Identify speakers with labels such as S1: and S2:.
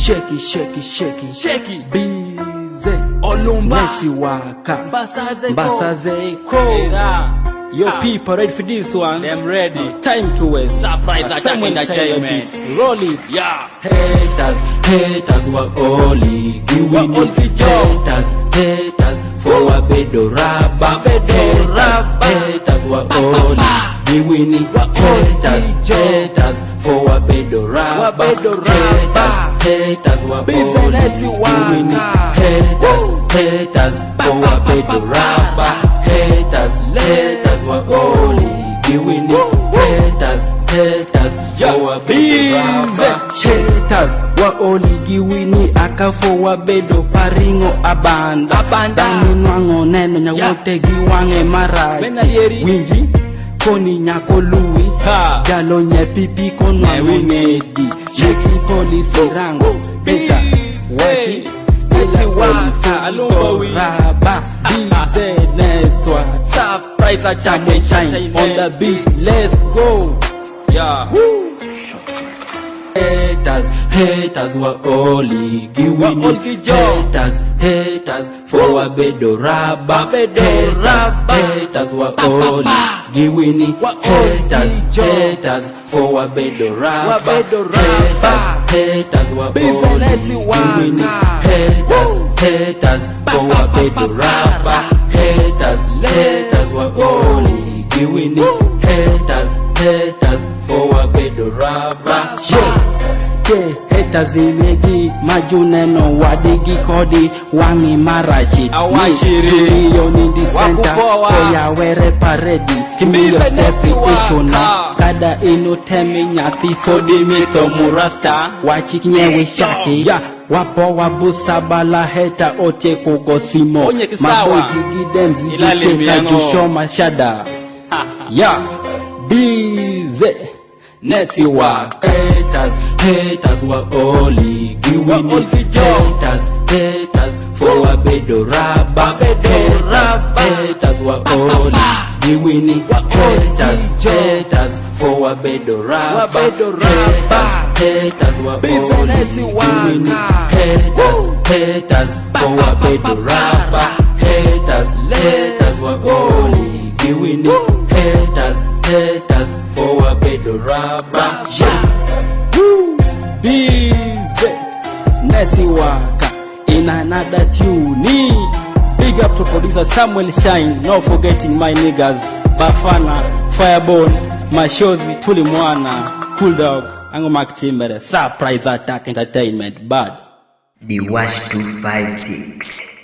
S1: Shake it Bize
S2: Olumba
S1: Netiwaka
S2: Basaze Ko.
S1: Your people ready for this one?
S2: Them ready.
S1: No time to waste.
S2: Surprise attack entertainment.
S1: Roll it.
S2: Yeah.
S1: Haters were only giving it. Haters for a bedo raba. Haters were only giving it. Haters for a bedo raba. Haters were only giving it. Haters for a bedo raba. Haters were only giving it. Haters for a bedo raba. Haters were only giving it. Aka for a bedo paringo abanda. Dani nwango neno nyawote giwange marai. Winji koni nyako lui. Jalo nye pipi konwango nedi. Cheki polisi rango. Beta wachi. Netiwaka Alumba Bize Network. Surprise attack and shine on the beat. Let's go.
S2: Yeah.
S1: Haters were only giving it. Haters for a bedo raba. Haters were only giving it. Haters for a bedo raba. Haters were only giving it. Haters for a bedo raba. Haters were only giving it. Haters for a bedo raba. Haters imegi majuneno wadigi kodi wangi marachi Julio ni di center Oya were paredi Kimi yourself ishona Kada ino temi nyati Fodi mito murasta Wachik nyewe shaki Wapo wabusa bala heta oche kugosimo Mabozi gidemzi jicheka jushoma shada Bize Netiwaka. Haters were only giving it. Haters for a bedo raba. Haters were only giving it. Haters for a bedo raba. Haters were only giving it. Haters for a bedo raba. Haters were only giving it. Haters for a bedo raba. Bize Netiwaka in another tune. Big up to producer Samuel Shine. Not forgetting my niggas Bafana, Firebone, Mashozi, Tuli Mwana, Cool Dog, Angomak Timber, Surprise Attack Entertainment, bad.
S3: The Wash 256.